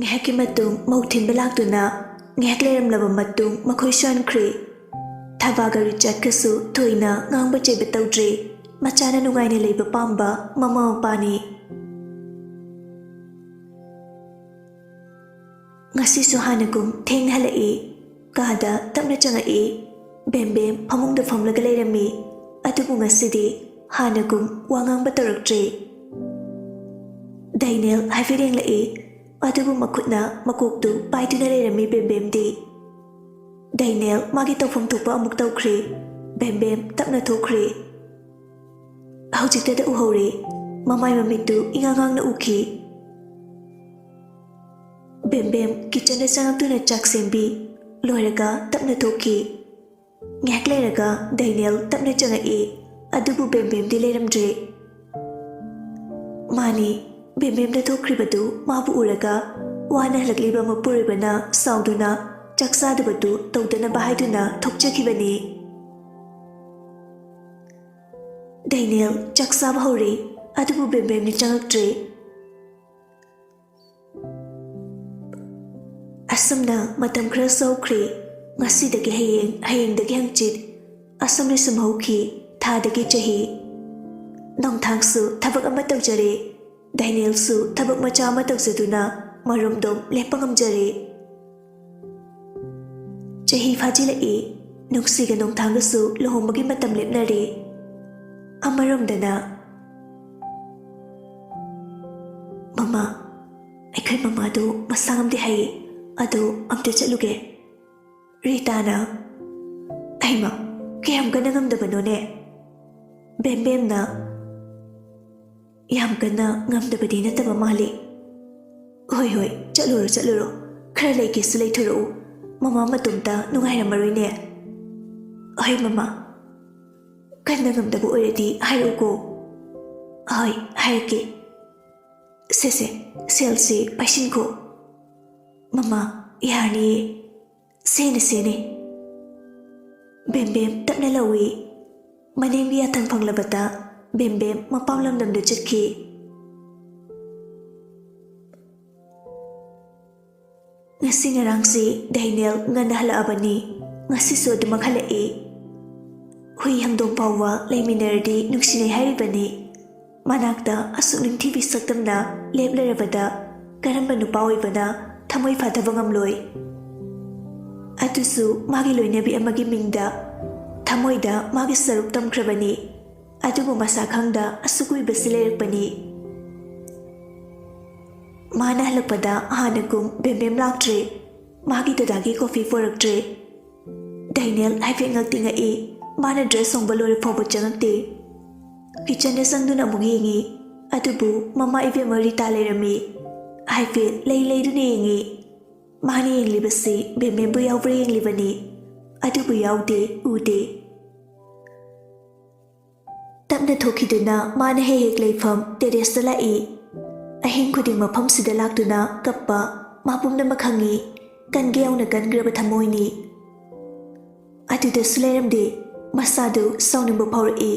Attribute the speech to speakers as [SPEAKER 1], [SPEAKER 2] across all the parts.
[SPEAKER 1] ngehaki matung mautin belakduna ngehak leramlaba matung makhoi shankri thavaga richard kasu thoina ngangba chebe tawdri machana nungaine leiba pamba mama mapani ngasi su hanagum theng halai kada tamna changai bembem phamungda famlaga leirami adubu ngasidi hanagum wangangba taraktre dainel haifireng lai adubu makutna makoktu paiduna leirami bembemdi dainel magi tawfam thokpa amuk tawkhre bembem tapna thokkhre hawjikta da uhore mamai mamitu ingangang na ukhi bembem kitchen da changaptuna chak sembi loiraga tapna thokhi ngak leiraga dainel tapna changai adubu bembem di leiramdre mani bembem da thokhribadu mabu uraga wana halakliba mapuribana sauduna chaksadabadu tawdana bahaiduna thokchakhibani dainel chaksab hore adubu bembem ni changaktre asamna matam khra saukhre ngasi dagi hayeng dagi hangchit asamne samhauki tha dagi chahi nongthangsu thabak ama tawjare dainel su thabak macha ama tawjaduna marumdom lepangamjare chahi phajilai nuksiga nongthangsu lohombagi matam lepnare amaromdana mama aikai mama do masangamdi hai ado amte chaluge ritana aima kayam kana ngamdabano ne bembem na yam kana ngamdabadi nataba mali hoi chaluro khara leike sulai thoro mama matumta nungairamari ne ai mama kana ngamdabu oredi hairuko ai haike sese selsi pashinko mama yani sene bembem tapna lawi maning biya thang phanglabata bembem mapawlam namda chitki ngasi ngarangsi dainel ngana halabani ngasi so dumak halai hui hangdom pawa leiminardi nuksinai haribani manakta asuk ningthibi saktamna leplarabada karamba nupa oibana thamoi fadaba ngamloi atusu magi loinabi amagi mingda thamoida magi saruk tamkhrabani adubu masa khangda asukui basilerakpani mana halakpada hanagum bembem laktre magi dadagi coffee poraktre dainel haife ngaktingai mana dress songba lore phobo changakte kitchen da sangduna amuk yengi adubu mama ive mari talerami haife lei dune yengi mani yenglibasi bembembu yawbre yenglibani adubu yawde ude tapna thokhiduna mana hek leifam terrace la lai ahing khuding mafam sida lakduna kappa mapumna makhangi kange yauna kangraba thamoini aduda suleramde masadu saunimba phawri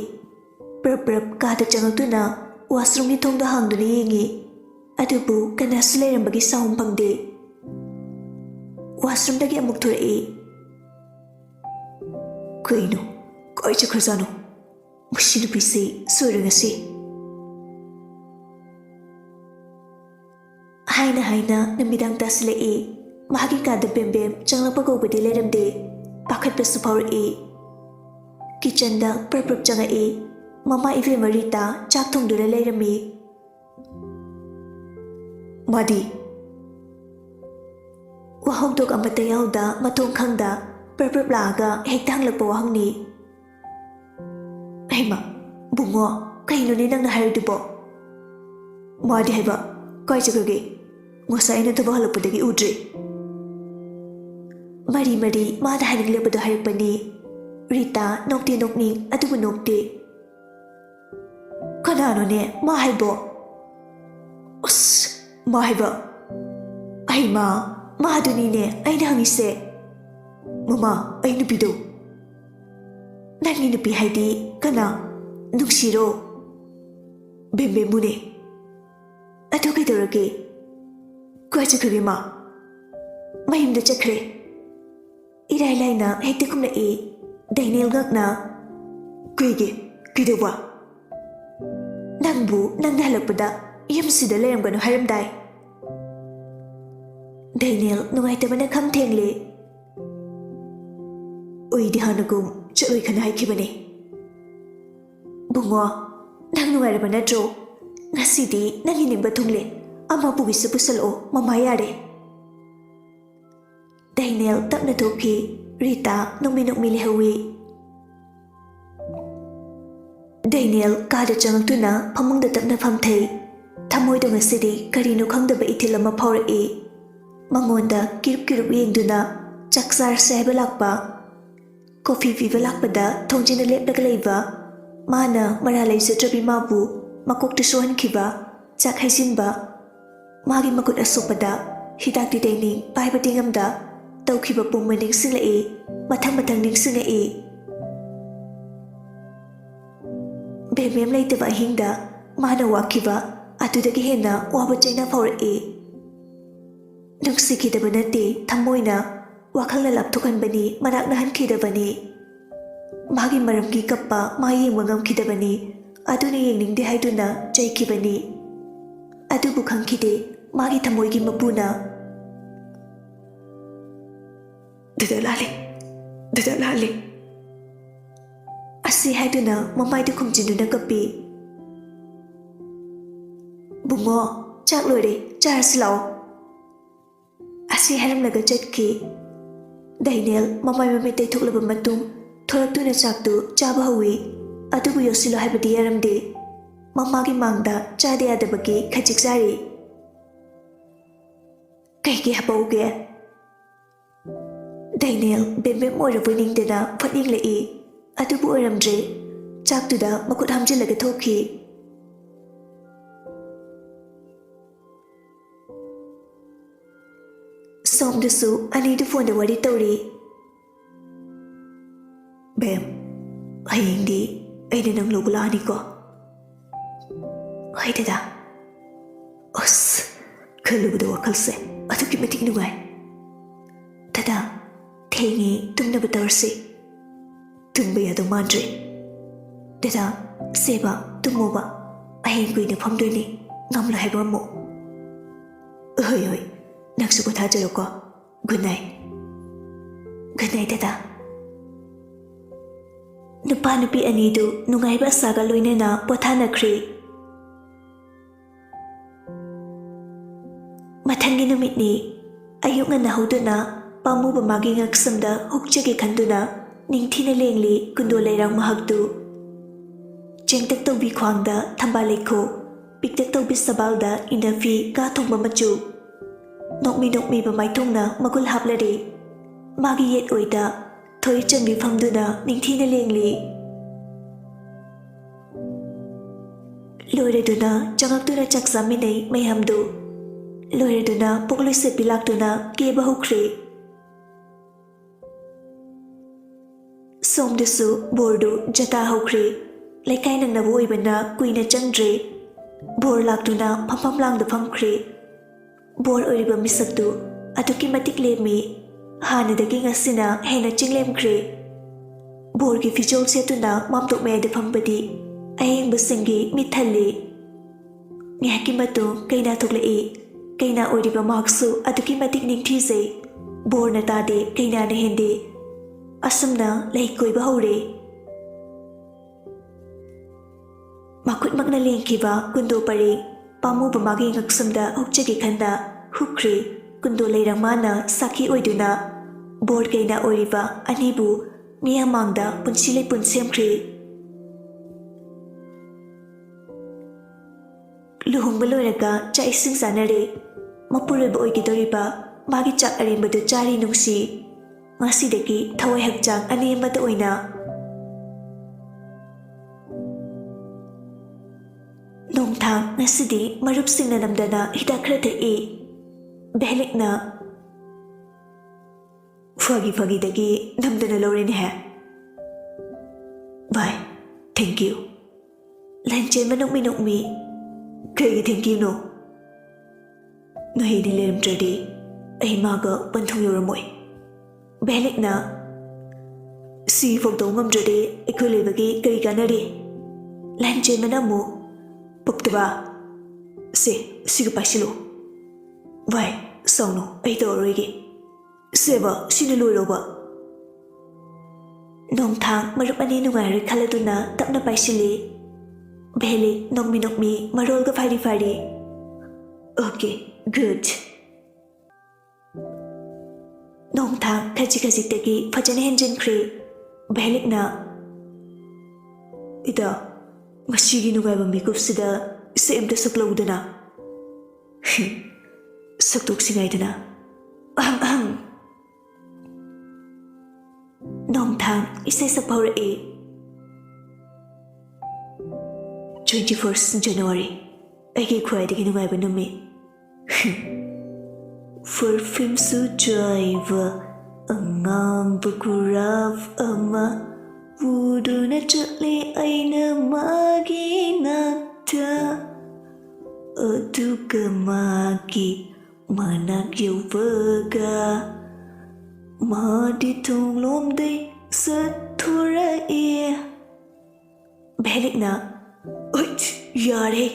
[SPEAKER 1] prap kada changakduna washroom ni thongda hangduna yengi adubu kana suleirambagi saum pangde washroom dagi amuk thurai kaino kai chakhrazano mushinu bisi surangasi haina namidang taslai mahagi kada bembem changlapa gobadi leramde pakhat pasu phawri kitchen da prap changai mama ive marita chak thongdura leirami madi wahongdok amata yauda matong khangda prap laga hektang lakpa wahangni aima bungo kaino ni nangna haidubo madi haiba kai chagrage ngosai na thaba halakpadagi udre mari mada hainglebadu hairpani rita nokni adubu nokte kanano ne ma haibo us ma haiba aima mahaduni ne aina hangise mama ainu pido nangi nupi haidi kana ꯀꯥꯏ ꯆꯠꯈ꯭ꯔꯒꯦ ꯃꯥ? ꯃꯌꯨꯝꯗ ꯆꯠꯈ꯭ꯔꯦ꯫ ꯏꯔꯥꯏ ꯂꯥꯏꯅ ꯍꯦꯛꯇ ꯈꯨꯝꯂꯛꯏ ꯗꯥꯏꯅꯦꯜ ꯉꯛꯅ꯫ ꯀꯩꯗꯧꯕ? ꯅꯪꯅ ꯍꯜꯂꯛꯄꯗ ꯌꯨꯝꯁꯤꯗ ꯂꯩꯔꯝꯒꯅꯨ ꯍꯥꯏꯔꯝꯗꯥꯏ꯫ ꯗꯥꯏꯅꯦꯜ ꯅꯨꯡꯉꯥꯏꯇꯕꯅ ꯈꯝ ꯊꯦꯡꯂꯦ꯫ ꯑꯩꯗꯤ ꯍꯥꯟꯅꯒꯨꯝ ꯆꯠꯂꯣꯏ ꯈꯟꯅ ꯍꯥꯏꯈꯤꯕꯅꯦ꯫ ꯕꯨꯡꯉꯣ, ꯅꯪ ꯅꯨꯡꯉꯥꯏꯔꯕ ꯅꯠꯇ꯭ꯔꯣ? ꯉꯁꯤꯗꯤ ꯅꯪꯒꯤ ꯅꯤꯡꯕ ꯊꯨꯡꯂꯦ꯫ ꯑꯃ ꯄꯨꯒꯤꯁꯨ ꯄꯨꯁꯜꯂꯛꯑꯣ, ꯃꯃꯥ ꯌꯥꯔꯦ꯫ ꯗꯥꯏꯅꯦꯜ ꯇꯞꯅ ꯊꯣꯛꯈꯤ꯫ ꯔꯤꯇꯥ ꯅꯣꯛꯃꯤ ꯂꯩꯍꯧꯏ꯫ ꯗꯥꯏꯅꯦꯜ ꯀꯥꯗ ꯆꯪꯉꯛꯇꯨꯅ ꯐꯃꯨꯡꯗ ꯇꯞꯅ ꯐꯝꯊꯩ꯫ ꯊꯃꯣꯏꯗ ꯉꯁꯤꯗꯤ ꯀꯔꯤꯅꯣ ꯈꯪꯗꯕ ꯏꯊꯤꯜ ꯑꯃ ꯐꯥꯎꯔꯛꯏ꯫ ꯃꯉꯣꯟꯗ ꯀꯤꯔꯨꯞ ꯌꯦꯡꯗꯨꯅ ꯆꯥꯛ ꯆꯥꯔꯁꯦ ꯍꯥꯏꯕ ꯂꯥꯛꯄ, ꯀꯣꯐꯤ ꯄꯤꯕ ꯂꯥꯛꯄꯗ ꯊꯣꯡꯖꯤꯟꯅ ꯂꯦꯞꯂꯒ ꯂꯩꯕ, ꯃꯥꯅ ꯃꯔꯥꯜ ꯂꯩꯖꯗ꯭ꯔꯕꯤ ꯃꯥꯕꯨ ꯃꯀꯣꯛꯇ ꯁꯣꯛꯍꯟꯈꯤꯕ, ꯆꯥꯛ ꯍꯩꯖꯤꯟꯕ, ꯃꯥꯒꯤ ꯃꯈꯨꯠ ꯑꯁꯣꯛꯄꯗ ꯍꯤꯗꯥꯛꯇꯤ ꯇꯩꯅꯤꯡ ꯄꯥꯏꯕꯗꯤ ꯉꯝꯗ ꯇꯧꯈꯤꯕ ꯄꯨꯝꯕ ꯅꯤꯡꯁꯤꯡꯂꯛꯏ, ꯃꯊꯪ ꯅꯤꯡꯁꯤꯡꯉꯛꯏ꯫ ꯕꯦꯝꯕꯦꯝ ꯂꯩꯇꯕ ꯑꯍꯤꯡꯗ ꯃꯥꯅ ꯋꯥꯈꯤꯕ ꯑꯗꯨꯗꯒꯤ ꯍꯦꯟꯅ ꯋꯥꯕ ꯆꯩꯅ ꯐꯥꯎꯔꯛꯏ꯫ ꯅꯨꯡꯁꯤꯈꯤꯗꯕ ꯅꯠꯇꯦ, ꯊꯃꯣꯏꯅ ꯋꯥꯈꯜꯅ ꯂꯥꯞꯊꯣꯛꯍꯟꯕꯅꯤ, ꯃꯅꯥꯛ ꯅꯍꯟꯈꯤꯗꯕꯅꯤ꯫ ꯃꯥꯒꯤ ꯃꯔꯝꯒꯤ ꯀꯞꯄ ꯃꯥ ꯌꯦꯡꯕ ꯉꯝꯈꯤꯗꯕꯅꯤ, ꯑꯗꯨꯅ ꯌꯦꯡꯅꯤꯡꯗꯦ ꯍꯥꯏꯗꯨꯅ ꯆꯩꯈꯤꯕꯅꯤ꯫ ꯑꯗꯨꯕꯨ ꯈꯪꯈꯤꯗꯦ ꯃꯥꯒꯤ ꯊꯃꯣꯏꯒꯤ ꯃꯄꯨꯅ꯫ ꯗꯗꯥ ꯂꯥꯜꯂꯦ ꯑꯁꯤ ꯍꯥꯏꯗꯨꯅ ꯃꯃꯥꯏꯗ ꯈꯨꯝꯖꯤꯟꯗꯨꯅ ꯀꯞꯄꯤ꯫ ꯕꯨꯡꯉꯣ, ꯆꯥꯛ ꯂꯣꯏꯔꯦ, ꯆꯥꯔꯁꯤ ꯂꯥꯛꯑꯣ꯫ ꯑꯁꯤ ꯍꯥꯏꯔꯝꯂꯒ ꯆꯠꯈꯤ꯫ ꯗꯥꯏꯅꯦꯜ ꯃꯃꯥꯏ ꯃꯃꯤꯠ ꯇꯩꯊꯣꯛꯂꯕ ꯃꯇꯨꯡ ꯊꯣꯔꯛꯇꯨꯅ ꯆꯥꯛꯇꯨ ꯆꯥꯕ ꯍꯧꯏ꯫ ꯑꯗꯨꯕꯨ ꯌꯣꯠꯁꯤꯜꯂꯣ ꯍꯥꯏꯕꯗꯤ ꯌꯥꯔꯝꯗꯦ꯫ ꯃꯃꯥꯒꯤ ꯃꯥꯡꯗ ꯆꯥꯗ ꯌꯥꯗꯕꯒꯤ ꯈꯖꯤꯛ ꯆꯥꯔꯤ꯫ ꯀꯩꯒꯤ ꯍꯥꯞꯄꯧꯒꯦ? ꯗꯥꯏꯅꯦꯜ ꯕꯦꯝꯕꯦꯝ ꯑꯣꯏꯔꯕꯣꯏ ꯅꯤꯡꯗꯅ ꯐꯠ ꯌꯦꯡꯂꯛꯏ꯫ ꯑꯗꯨꯕꯨ ꯑꯣꯏꯔꯝꯗ꯭ꯔꯦ꯫ ꯆꯥꯛꯇꯨꯗ ꯃꯈꯨꯠ ꯍꯥꯝꯖꯤꯜꯂꯒ ꯊꯣꯛꯈꯤ꯫ ꯁꯣꯝꯗꯁꯨ ꯑꯅꯤꯗꯨ ꯐꯣꯟꯗ ꯋꯥꯔꯤ ꯇꯧꯔꯤ꯫ ꯕꯦꯝ, ꯍꯌꯦꯡꯗꯤ ꯑꯩꯅ ꯅꯪ ꯂꯧꯕ ꯂꯥꯛꯑꯅꯤꯀꯣ? ꯍꯣꯏ ꯗꯗꯥ꯫ ꯑꯁ, ꯈꯜꯂꯨꯕꯗ ꯋꯥꯈꯜꯁꯦ ꯑꯗꯨꯛꯀꯤ ꯃꯇꯤꯛ ꯅꯨꯡꯉꯥꯏ꯫ ꯗꯗꯥ, ꯊꯦꯡꯉꯦ, ꯇꯨꯝꯅꯕ ꯇꯧꯔꯁꯤ꯫ ꯇꯨꯝꯕ ꯌꯥꯗꯧ ꯃꯥꯟꯗ꯭ꯔꯦ꯫ ꯗꯗꯥ, ꯁꯦꯕ, ꯇꯨꯝꯃꯣꯕ꯫ ꯍꯌꯦꯡ ꯀꯨꯏꯅ ꯐꯝꯗꯣꯏꯅꯤ, ꯉꯝꯂꯣꯏ ꯍꯥꯏꯕ ꯑꯃꯨꯛ꯫ ꯍꯣꯏ, ꯅꯪꯁꯨ ꯄꯣꯊꯥꯖꯔꯣꯀꯣ꯫ Good night. ꯒꯨꯗ ꯅꯥꯏꯠ ꯗꯗꯥ꯫ ꯅꯨꯄꯥ ꯅꯨꯄꯤ ꯑꯅꯤꯗꯨ ꯅꯨꯡꯉꯥꯏꯕ ꯑꯁꯥꯒ ꯂꯣꯏꯅꯅ ꯄꯣꯊꯥꯅꯈ꯭ꯔꯦ꯫ ꯃꯊꯪꯒꯤ ꯅꯨꯃꯤꯠꯅꯤ꯫ ꯑꯌꯨꯛ ꯉꯟꯅ ꯍꯧꯗꯨꯅ ꯄꯥꯝꯃꯨꯕ ꯃꯥꯒꯤ ꯉꯛꯁꯝꯗ ꯍꯨꯛꯆꯒꯦ ꯈꯟꯗꯨꯅ ꯅꯤꯡꯊꯤꯅ ꯂꯦꯡꯂꯤ ꯀꯨꯟꯗꯣ ꯂꯩꯔꯥꯡ ꯃꯍꯥꯛꯇꯨ꯫ ꯆꯦꯡꯇꯛ ꯇꯧꯕꯤ ꯈ꯭ꯋꯥꯡꯗ ꯊꯝꯕꯥꯜ ꯂꯩꯈꯣꯛ, ꯄꯤꯛꯇꯛ ꯇꯧꯕꯤ ꯁꯕꯥꯜꯗ ꯏꯟꯅꯐꯤ ꯀꯥ ꯊꯣꯡꯕ ꯃꯆꯨ, ꯅꯣꯛꯃꯤꯕ ꯃꯥꯏꯊꯣꯡꯅ ꯃꯒꯨꯜ ꯍꯥꯞꯂꯔꯦ꯫ ꯃꯥꯒꯤ ꯌꯦꯠ ꯑꯣꯏꯗ ꯊꯣꯏ ꯆꯟꯕꯤ ꯐꯝꯗꯨꯅ ꯅꯤꯡꯊꯤꯅ ꯂꯦꯡꯂꯤ꯫ ꯂꯣꯏꯔꯗꯨꯅ ꯆꯪꯉꯛꯇꯨꯅ ꯆꯥꯛ ꯆꯥꯃꯤꯟꯅꯩ ꯃꯌꯥꯝꯗꯨ꯫ ꯂꯣꯏꯔꯗꯨꯅ ꯄꯣꯛꯂꯣꯏ ꯁꯦꯠꯄꯤ ꯂꯥꯛꯇꯨꯅ ꯀꯦꯕ ꯍꯧꯈ꯭ꯔꯦ꯫ ꯁꯣꯝꯗꯁꯨ ꯕꯣꯔꯗꯨ ꯖꯇꯥ ꯍꯧꯈ꯭ꯔꯦ꯫ ꯂꯩꯀꯥꯏ ꯅꯛꯅꯕ ꯑꯣꯏꯕꯅ ꯀꯨꯏꯅ ꯆꯪꯗ꯭ꯔꯦ꯫ ꯕꯣꯔ ꯂꯥꯛꯇꯨꯅ ꯐꯝꯐꯝ ꯂꯥꯡꯗ ꯐꯝꯈ꯭ꯔꯦ꯫ ꯕꯣꯔ ꯑꯣꯏꯔꯤꯕ ꯃꯤꯁꯛꯇꯨ ꯑꯗꯨꯛꯀꯤ ꯃꯇꯤꯛ ꯂꯦꯝꯃꯤ꯫ ꯍꯥꯟꯅꯗꯒꯤ ꯉꯁꯤꯅ ꯍꯦꯟꯅ ꯆꯤꯡꯂꯦꯝꯈ꯭ꯔꯦ꯫ ꯕꯣꯔꯒꯤ ꯐꯤꯖꯣꯜ ꯁꯦꯠꯇꯨꯅ ꯃꯥꯝꯇꯣꯞ ꯃꯌꯥꯏꯗ ꯐꯝꯕꯗꯤ ꯑꯌꯦꯡꯕꯁꯤꯡꯒꯤ ꯃꯤꯠ ꯊꯜꯂꯤ꯫ ꯉꯥꯏꯍꯥꯛꯀꯤ ꯃꯇꯨꯡ ꯀꯩꯅꯥ ꯊꯣꯛꯂꯛꯏ꯫ ꯀꯩꯅꯥ ꯑꯣꯏꯔꯤꯕ ꯃꯍꯥꯛꯁꯨ ꯑꯗꯨꯛꯀꯤ ꯃꯇꯤꯛ ꯅꯤꯡꯊꯤꯖꯩ꯫ ꯕꯣꯔꯅ ꯇꯥꯗꯦ, ꯀꯩꯅꯥꯅ ꯍꯦꯟꯗꯦ꯫ ꯑꯁꯨꯝꯅ ꯂꯩ ꯀꯣꯏꯕ ꯍꯧꯔꯦ꯫ ꯃꯈꯨꯠꯃꯛꯅ ꯂꯦꯡꯈꯤꯕ ꯀꯨꯟꯗꯣ ꯄꯔꯦꯡ ꯄꯥꯝꯃꯨꯕ ꯃꯥꯒꯤ ꯉꯛꯁꯝꯗ ꯍꯨꯛꯆꯒꯦ ꯈꯟꯗ ꯍꯨꯛꯈ꯭ꯔꯦ꯫ ꯀꯨꯟꯗꯣ ꯂꯩꯔꯥꯡ ꯃꯥꯅ ꯁꯥꯈꯤ ꯑꯣꯏꯗꯨꯅ ꯕꯣꯔ ꯀꯩꯅꯥ ꯑꯣꯏꯔꯤꯕ ꯑꯅꯤꯕꯨ ꯃꯤꯌꯥꯝ ꯃꯥꯡꯗ ꯄꯨꯟꯁꯤ ꯂꯩꯄꯨꯟ ꯁꯦꯝꯈ꯭ꯔꯦ꯫ ꯂꯨꯍꯣꯡꯕ ꯂꯣꯏꯔꯒ ꯆꯥꯛ ꯏꯁꯤꯡ ꯆꯥꯅꯔꯦ꯫ ꯃꯄꯨꯔꯣꯏꯕ ꯑꯣꯏꯒꯗꯧꯔꯤꯕ ꯃꯥꯒꯤ ꯆꯥꯛ ꯑꯔꯦꯝꯕꯗꯨ ꯆꯥꯔꯤ ꯅꯨꯡꯁꯤ꯫ ꯉꯁꯤꯗꯒꯤ ꯊꯋꯥꯏ ꯍꯛꯆꯥꯡ ꯑꯅꯦꯝꯕꯗ ꯑꯣꯏꯅ꯫ ꯅꯣꯡꯊꯥꯡ ꯉꯁꯤꯗꯤ ꯃꯔꯨꯞꯁꯤꯡꯅ ꯅꯝꯗꯅ ꯍꯤꯗꯥꯛ ꯈꯔ ꯊꯛꯏ꯫ ꯚꯦꯂꯤꯛꯅ ꯐꯥꯒꯤꯗꯒꯤ ꯅꯝꯗꯅ ꯂꯧꯔꯦꯅꯦꯍꯦ꯫ ꯚꯥꯏ, ꯊꯦꯡꯛ ꯌꯨ꯫ ꯂꯟꯆꯦꯟꯕ ꯅꯣꯛꯃꯤ꯫ ꯀꯩꯒꯤ thank YONO? Nohini Lim Tradi, Aimaga, Panthuyuramoy. Belikna Si Fogdongam Tradi, Equilibagi, Karikanari. Lanche Manamu, Puktaba. Sigapasilo. Vai, Sono, Aito Rigi. Seva, Sinaluroba. Nongthang, Marupani Nungari Kaladuna, Tapna Paisili. Beli, Nokmi, Marolga Fadi. Okay, good. Nongthang, Kajikazitaki, Fajan Henjin Cree. Belikna. Ida, Mashigi Nugaba Mikufsida, same the Suklodana. Saktuk Singaidana. Nongthang, Isai Power A. 21st January. Agi Quiding in Wabanumi. For film so drive a ngam bukurav ama wudu naturally aina maginata aduga magi manak yovaga maditung lomde satura e Belikna Yare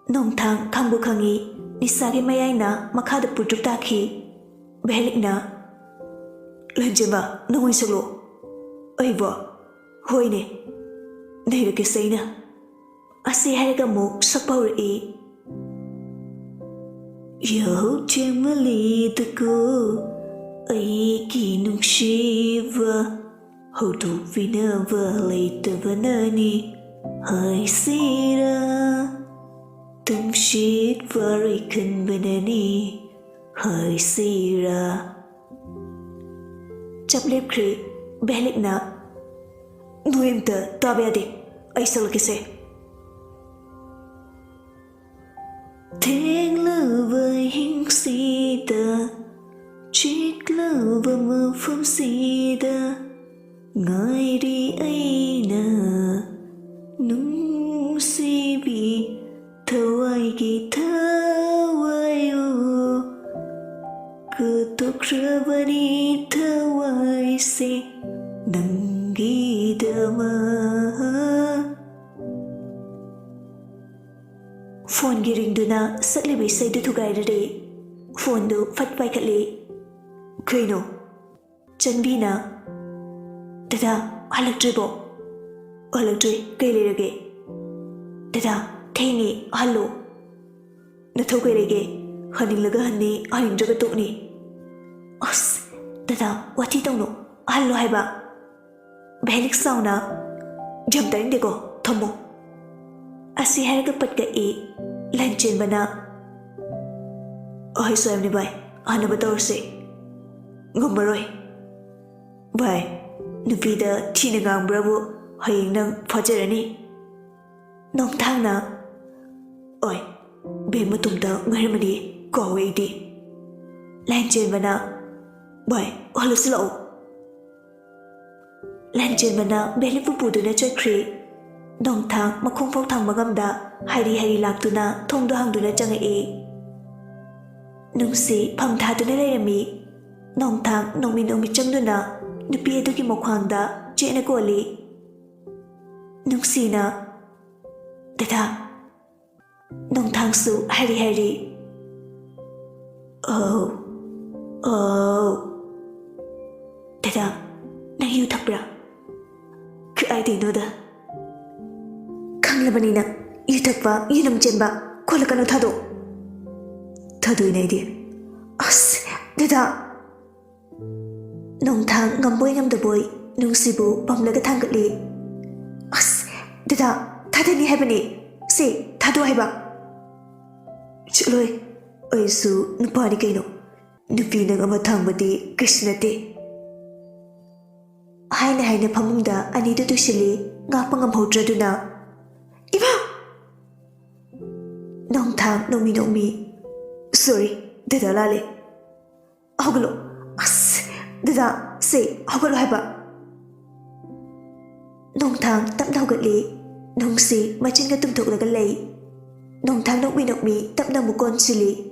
[SPEAKER 1] Nongthang Kambukangi Nisagi Mayana Makada Pututaki Belikna Lanjaba Noin Solo Aiva Hoine Nairakasaina Asi Haragamu Sapor E Yo Jemali the go Aiki Nungshiva Hodu Vinava Later Vanani Hai Sira Tumshit Varikan Vanani Hai Sira Chaplep Kri Belikna Nuimta Tabiadi Aisalkise Teng Lava Hing Sida Chik Lava Mufum Sida Ngairi Aina Nung Sibi Tawai Gi Tawayo Kutukravani Tawai Se Nangi Dama Phone giring duna sakli bisay dutu gairare phone do fat paikatli Kaino Chanbina Dada halaktribo Halaktri kailirage Dada Thaini hallo Nathokairage Hanilaga Hani Hanindraga Tokni As Dada Wati Tongno Hallo Haiba Belik Sauna Jamdaring Dego Thomo Asi Haraga Patka E Lanchin Bana Oi Soyam ni bai Anabator se Ngumaroi Bai Nupida Tinagang Bravo Haying Nang Fajarani Nongthang na Oi Bema Tumta Ngaramadi Kawe di Lanchin Bana Bai Halasilo Lanchin Bana Belifu Puduna Chakri Nongthang Makong Fok Thang Magamda Hari Laktuna Thongdo Hangduna Janga E Nungsi Pamthaduna Lerami Nongthang Nongmi Changduna Nupi Aduki Mokhangda Jena Goli Nungsi na Dada Nongthang Su Hari Oh Dada Nang yu thakbra Ku ai di no da Kanglabani na yu thakba yu nam chenba Kolakano thado Thado inay di As Dada Nongthang Ngamboy Ngamdaboy Nungsibu Pamlaga Thangatli As Dada Thadani haibani Se Thado haiba Chuloi Oisu Nupani kaino Nupi nang ama thangbadi Krishna te Haina pamungda Anida tushili Ngapangam hodraduna Iba Nongthang Nongmi Sorry Dada lale Hogalo As Dada Se Hogalo haiba Nongthang Tam Hogatli Nongsi Machin ga tumthok laga lay Nongthang nokmi tapna mukon sili